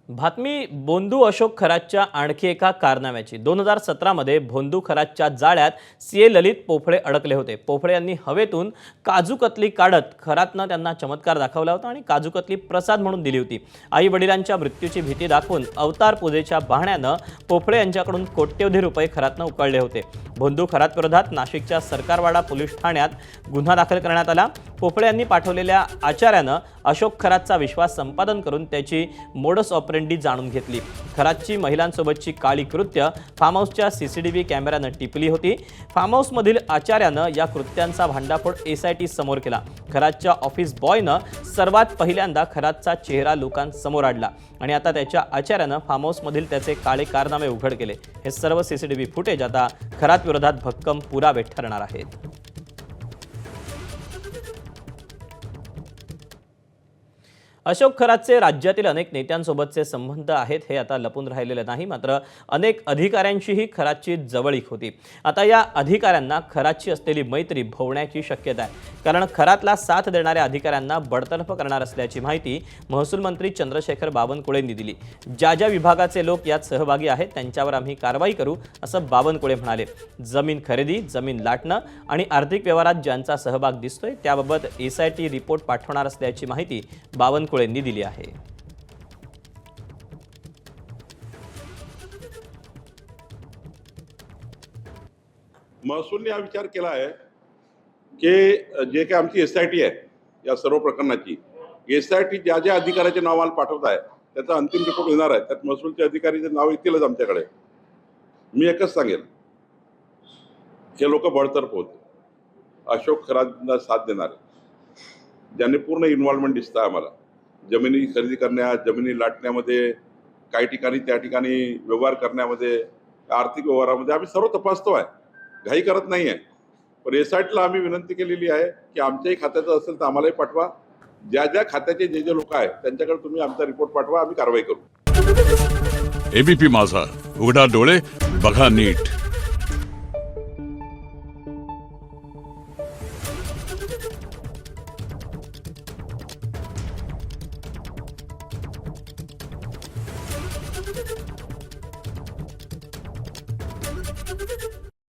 बातमी बोंधू अशोक खरातच्या आणखी एका कारनाम्याची। 2017 मध्ये बोंधू खरातच्या जाळ्यात सीए ललित पोफळे अडकले होते। पोफळे यांनी हवेतून काजू कतली काढत खरातनं त्यांना चमत्कार दाखवला होता आणि काजू कतली प्रसाद म्हणून दिली होती। आई वडिलांच्या मृत्यूची भीती दाखवून अवतार पूजेच्या बहाण्यानं पोफळे यांच्याकडून कोट्यवधी रुपये खरातनं उकळले होते। बोंधू खरात विरोधात नाशिकच्या सरकारवाडा पोलीस ठाण्यात गुन्हा दाखल करण्यात आला। पोफळे यांनी पाठवलेल्या आचार्यानं अशोक खरातचा विश्वास संपादन करून त्याची मोडस ऑपरेंडी जाणून घेतली। खरातची महिलांसोबतची काळी कृत्य फार्म हाऊसच्या सीसीटीव्ही कॅमेऱ्यानं टिपली होती। फार्म हाऊसमधील आचार्यानं या कृत्यांचा भांडाफोड एसआयटी समोर केला। खरातच्या ऑफिस बॉयनं सर्वात पहिल्यांदा खरातचा चेहरा लोकांसमोर आणला आणि आता त्याच्या आचार्यानं फार्म हाऊसमधील त्याचे काळे कारनामे उघड केले। हे सर्व सीसीटीव्ही फुटेज आता खरात विरोधात भक्कम पुरावे ठरणार आहेत। अशोक खरातचे राज्यातील अनेक नेत्यांसोबतचे संबंध आहेत हे आता लपून राहिलेले नाही, मात्र अनेक अधिकाऱ्यांशीही खरातची जवळीक होती। आता या अधिकाऱ्यांना खरातची असलेली मैत्री भोवण्याची शक्यता आहे, कारण खरातला साथ देणाऱ्या अधिकाऱ्यांना बडतर्फ करणार असल्याची माहिती महसूल मंत्री चंद्रशेखर बावनकुळेंनी दिली। ज्या ज्या विभागाचे लोक यात सहभागी आहेत त्यांच्यावर आम्ही कारवाई करू, असं बावनकुळे म्हणाले। जमीन खरेदी, जमीन लाटणं आणि आर्थिक व्यवहारात ज्यांचा सहभाग दिसतोय त्याबाबत एसआयटी रिपोर्ट पाठवणार असल्याची माहिती बावनकुळे यांनी दिली आहे। महसूलने हा विचार केला आहे की जे काही आमची एसआयटी आहे या सर्व प्रकरणाची, एसआयटी ज्या ज्या अधिकाऱ्याचे नाव आम्हाला पाठवत आहे त्याचा अंतिम रिपोर्ट येणार आहे। त्यात महसूलचे अधिकारीचे नाव येतीलच आमच्याकडे। मी एकच सांगेल, हे लोक बडतर्फ होते, अशोक खरातला साथ देणारे, ज्यांनी पूर्ण इन्व्हॉल्वमेंट दिसतं आम्हाला जमिनी खरेदी करण्यात, जमिनी लाटण्यामध्ये, काही ठिकाणी त्या ठिकाणी व्यवहार करण्यामध्ये, आर्थिक व्यवहारामध्ये आम्ही सर्व तपासतो आहे, घाई करत नाही आहे। पण एसआयटीला आम्ही विनंती केलेली आहे की आमच्याही खात्याचं असेल तर आम्हालाही पाठवा। ज्या ज्या खात्याचे जे जे लोक आहेत त्यांच्याकडे तुम्ही आमचा रिपोर्ट पाठवा, आम्ही कारवाई करू। एबीपी माझा, उघडा डोळे बघा नीट।